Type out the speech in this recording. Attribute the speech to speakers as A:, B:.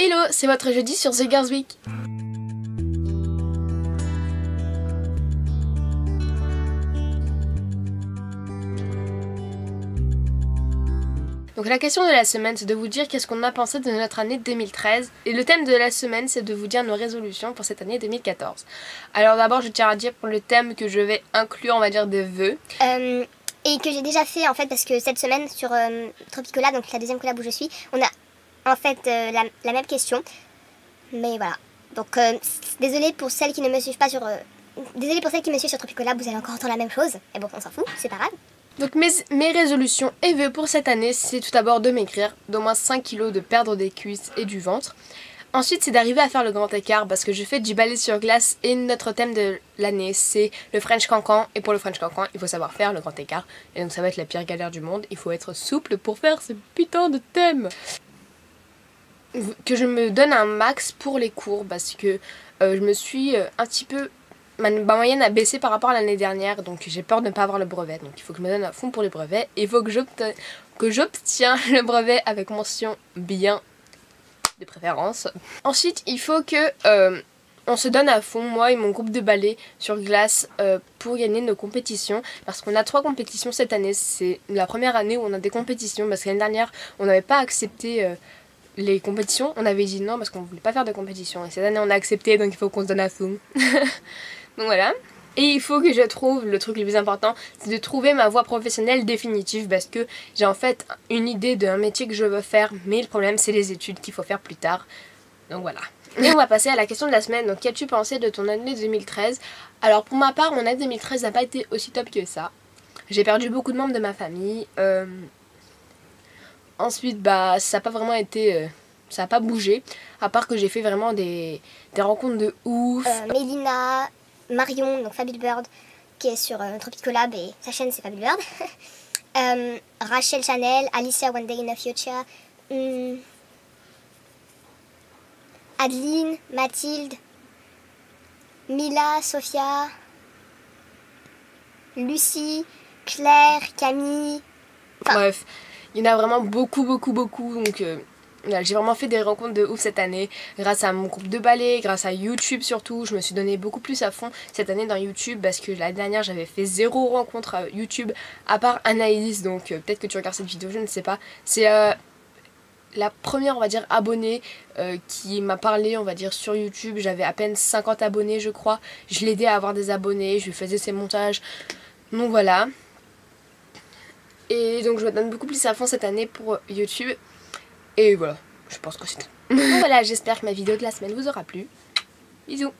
A: Hello, c'est votre jeudi sur The Girls Week. Donc la question de la semaine, c'est de vous dire qu'est-ce qu'on a pensé de notre année 2013. Et le thème de la semaine, c'est de vous dire nos résolutions pour cette année 2014. Alors d'abord, je tiens à dire pour le thème que je vais inclure, on va dire, des vœux.
B: Et que j'ai déjà fait en fait, parce que cette semaine sur Tropicola, donc la deuxième collab où je suis, on a en fait la même question. Mais voilà. Donc désolée pour celles qui ne me suivent pas sur... désolée pour celles qui me suivent sur Tropicola, vous allez encore entendre la même chose. Et bon, on s'en fout, c'est pas grave.
A: Donc mes résolutions et vœux pour cette année, c'est tout d'abord de maigrir, d'au moins 5 kilos, de perdre des cuisses et du ventre. Ensuite, c'est d'arriver à faire le grand écart parce que je fais du ballet sur glace et notre thème de l'année, c'est le French Cancan. Et pour le French Cancan, il faut savoir faire le grand écart. Et donc ça va être la pire galère du monde. Il faut être souple pour faire ce putain de thème. Que je me donne un max pour les cours parce que je me suis un petit peu... Ma moyenne a baissé par rapport à l'année dernière, donc j'ai peur de ne pas avoir le brevet. Donc il faut que je me donne à fond pour les brevets. Il faut que j'obtiens le brevet avec mention bien de préférence. Ensuite, il faut que on se donne à fond, moi et mon groupe de ballet sur glace, pour gagner nos compétitions. Parce qu'on a 3 compétitions cette année. C'est la première année où on a des compétitions. Parce que l'année dernière, on n'avait pas accepté... les compétitions, on avait dit non parce qu'on voulait pas faire de compétition. Et cette année on a accepté, donc il faut qu'on se donne à fond. Donc voilà. Et il faut que je trouve, le truc le plus important, c'est de trouver ma voie professionnelle définitive. Parce que j'ai en fait une idée d'un métier que je veux faire. Mais le problème c'est les études qu'il faut faire plus tard. Donc voilà. Et on va passer à la question de la semaine. Donc qu'as-tu pensé de ton année 2013? Alors pour ma part, mon année 2013 n'a pas été aussi top que ça. J'ai perdu beaucoup de membres de ma famille. Ensuite, bah, ça n'a pas vraiment été... ça n'a pas bougé. À part que j'ai fait vraiment des rencontres de ouf.
B: Mélina, Marion, donc Fabule Bird, qui est sur Tropicolab et sa chaîne c'est Fabule Bird. Rachel Chanel, Alicia One Day in the Future. Adeline, Mathilde, Mila, Sophia, Lucie, Claire, Camille.
A: Bref, il y en a vraiment beaucoup. Donc voilà, j'ai vraiment fait des rencontres de ouf cette année. Grâce à mon groupe de ballet, grâce à YouTube surtout. Je me suis donné beaucoup plus à fond cette année dans YouTube. Parce que l'année dernière j'avais fait 0 rencontre à YouTube. À part Anaïs, donc peut-être que tu regardes cette vidéo, je ne sais pas. C'est la première, on va dire, abonnée qui m'a parlé, on va dire, sur YouTube. J'avais à peine 50 abonnés je crois. Je l'aidais à avoir des abonnés, je lui faisais ses montages. Donc voilà. Et donc je me donne beaucoup plus à fond cette année pour YouTube. Et voilà, je pense que c'est tout. Donc voilà, j'espère que ma vidéo de la semaine vous aura plu. Bisous.